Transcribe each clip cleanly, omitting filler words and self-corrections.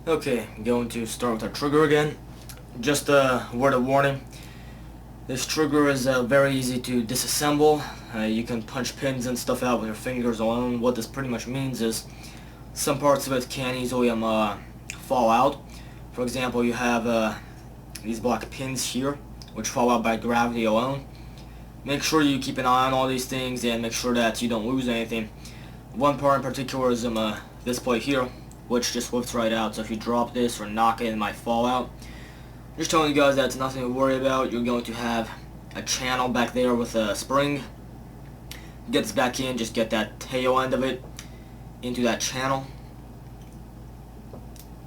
Okay, I'm going to start with our trigger again. Just a word of warning. This trigger is very easy to disassemble. You can punch pins and stuff out with your fingers alone. What this pretty much means is some parts of it can easily fall out. For example, you have these black pins here, which fall out by gravity alone. Make sure you keep an eye on all these things and make sure that you don't lose anything. One part in particular is this plate here, which just lifts right out, so if you drop this or knock it, it might fall out. Just telling you guys that it's nothing to worry about. You're going to have a channel back there with a spring. Get this back in, just get that tail end of it into that channel.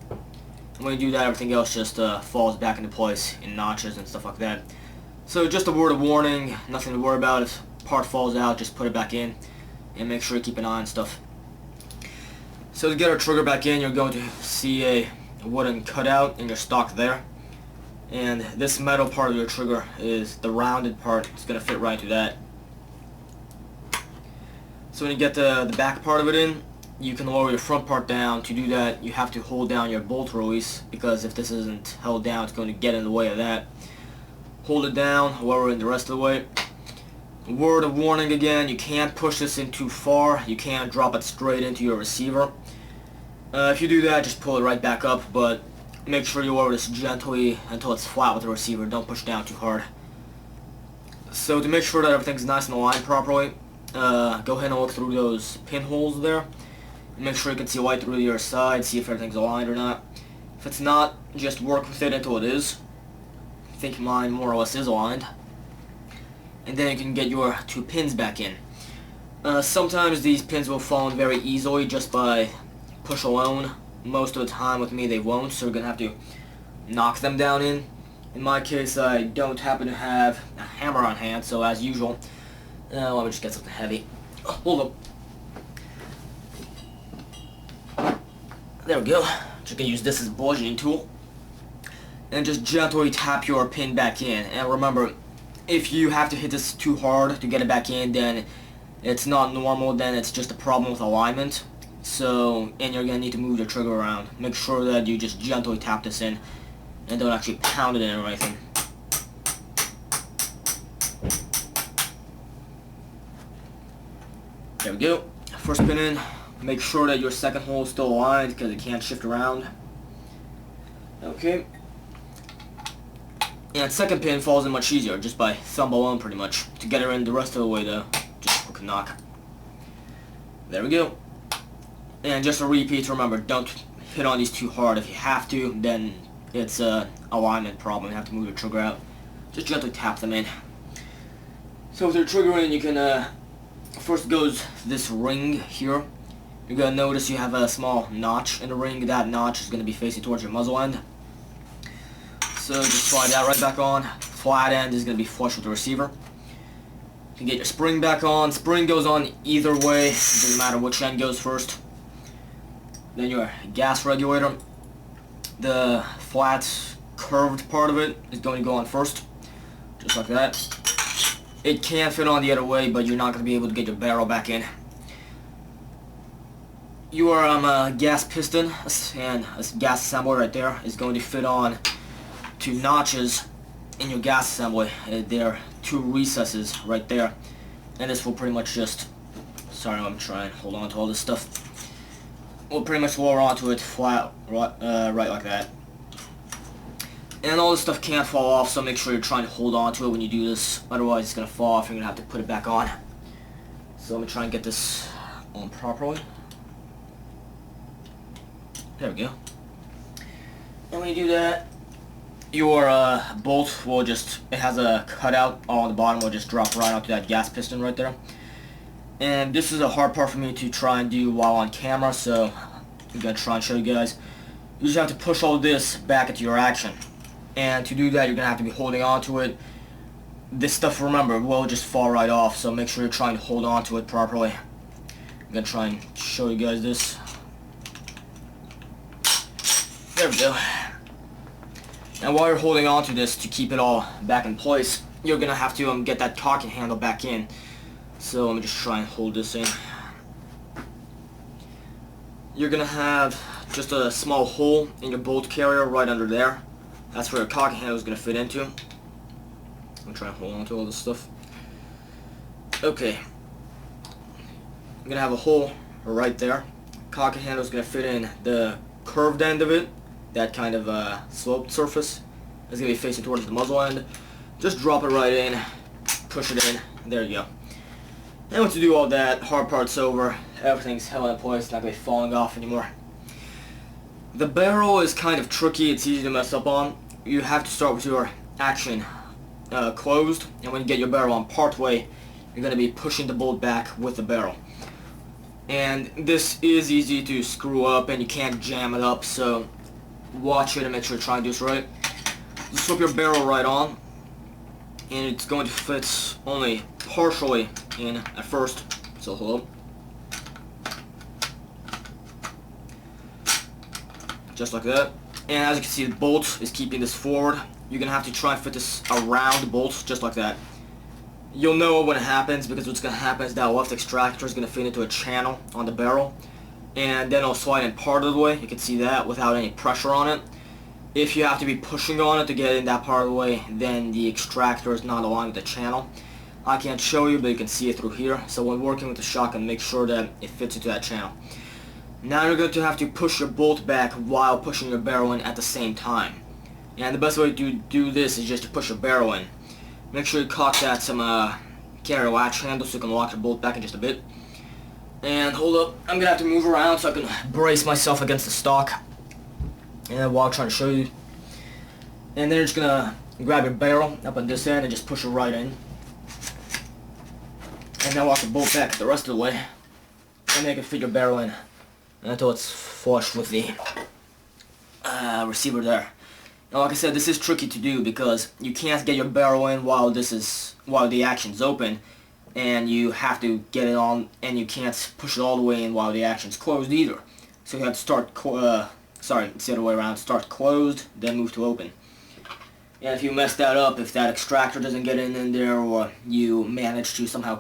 And when you do that, everything else just falls back into place in notches and stuff like that. So just a word of warning, nothing to worry about. If part falls out, just put it back in and make sure you keep an eye on stuff. So to get our trigger back in, you're going to see a wooden cutout in your stock there. And this metal part of your trigger is the rounded part. It's going to fit right into that. So when you get the back part of it in, you can lower your front part down. To do that, you have to hold down your bolt release, because if this isn't held down, it's going to get in the way of that. Hold it down, lower it the rest of the way. Word of warning again, you can't push this in too far. You can't drop it straight into your receiver. If you do that, just pull it right back up, but make sure you lower this gently until it's flat with the receiver. Don't push down too hard. So to make sure that everything's nice and aligned properly, go ahead and look through those pinholes there. Make sure you can see light through your side, see if everything's aligned or not. If it's not, just work with it until it is. I think mine more or less is aligned. And then you can get your two pins back in. Sometimes these pins will fall in very easily just by push alone. Most of the time with me they won't, so you're going to have to knock them down in. In my case, I don't happen to have a hammer on hand, so as usual, let me just get something heavy. Oh, hold up. There we go. Just going to use this as a bludgeoning tool. And just gently tap your pin back in. And remember, if you have to hit this too hard to get it back in, then it's not normal, then it's just a problem with alignment. So, and you're going to need to move your trigger around. Make sure that you just gently tap this in and don't actually pound it in or anything. There we go. First pin in. Make sure that your second hole is still aligned because it can't shift around. Okay. And second pin falls in much easier, just by thumb alone pretty much. To get her in the rest of the way though, just a quick knock. There we go. And just a repeat, remember, don't hit on these too hard. If you have to, then it's a alignment problem. You have to move your trigger out. Just gently tap them in. So with your trigger in, you can, first goes this ring here. You're going to notice you have a small notch in the ring. That notch is going to be facing towards your muzzle end. So just slide that right back on. Flat end is going to be flush with the receiver. You can get your spring back on. Spring goes on either way. It doesn't matter which end goes first. Then your gas regulator. The flat curved part of it is going to go on first. Just like that. It can fit on the other way, but you're not going to be able to get your barrel back in. Your gas piston and a gas assembly right there is going to fit on two notches in your gas assembly. There are two recesses right there, and this will pretty much just, sorry, I'm trying to hold on to all this stuff. We'll pretty much lower onto it flat, right like that. And all this stuff can't fall off, so make sure you're trying to hold on to it when you do this, otherwise it's going to fall off and you're going to have to put it back on. So let me try and get this on properly. There we go. And when you do that, your bolt will just, it has a cutout on the bottom, will just drop right onto that gas piston right there. And this is a hard part for me to try and do while on camera, so I'm going to try and show you guys. You just have to push all this back into your action. And to do that, you're going to have to be holding on to it. This stuff, remember, will just fall right off, so make sure you're trying to hold on to it properly. I'm going to try and show you guys this. There we go. And while you're holding on to this to keep it all back in place, you're going to have to get that cocking handle back in. So let me just try and hold this in. You're going to have just a small hole in your bolt carrier right under there. That's where your cock handle is going to fit into. I'm trying to hold on to all this stuff. Okay. I'm going to have a hole right there. Cock handle is going to fit in the curved end of it. That kind of sloped surface is going to be facing towards the muzzle end. Just drop it right in. Push it in. There you go. And once you do all that, hard part's over. Everything's held in place. It's not going to be falling off anymore. The barrel is kind of tricky. It's easy to mess up on. You have to start with your action closed, and when you get your barrel on part way, you're going to be pushing the bolt back with the barrel. And this is easy to screw up, and you can't jam it up, so watch it and make sure you're trying to do this right. Just slip your barrel right on, and it's going to fit only partially in at first, so hold up. Just like that. And as you can see, the bolt is keeping this forward. You're going to have to try and fit this around the bolt, just like that. You'll know when it happens, because what's going to happen is that left extractor is going to fit into a channel on the barrel, and then it'll slide in part of the way. You can see that without any pressure on it. If you have to be pushing on it to get in that part of the way, then the extractor is not aligned with the channel. I can't show you, but you can see it through here. So when working with the shotgun, make sure that it fits into that channel. Now you're going to have to push your bolt back while pushing your barrel in at the same time. And the best way to do this is just to push your barrel in. Make sure you cock that some carry latch handle so you can lock your bolt back in just a bit. And hold up, I'm going to have to move around so I can brace myself against the stock. And while I'm trying to show you. And then you're just going to grab your barrel up on this end and just push it right in. And then lock the bolt back the rest of the way. And then you can fit your barrel in until it's flush with the receiver there. Now, like I said, this is tricky to do because you can't get your barrel in while the action's open, and you have to get it on, and you can't push it all the way in while the action's closed either. So you have to start, it's the other way around. Start closed, then move to open. And if you mess that up, if that extractor doesn't get in there, or you manage to somehow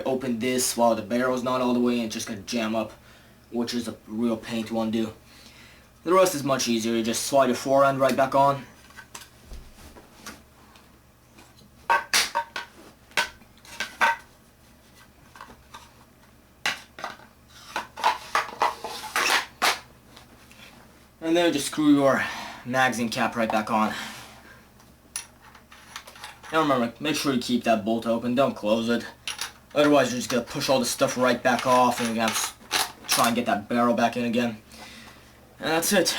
open this while the barrel's not all the way in, it's just gonna jam up, which is a real pain to undo. The rest is much easier. You just slide your forend right back on. And then just screw your magazine cap right back on. Now remember, make sure you keep that bolt open, don't close it. Otherwise you're just going to push all the stuff right back off, and you're going to have to try and get that barrel back in again. And that's it.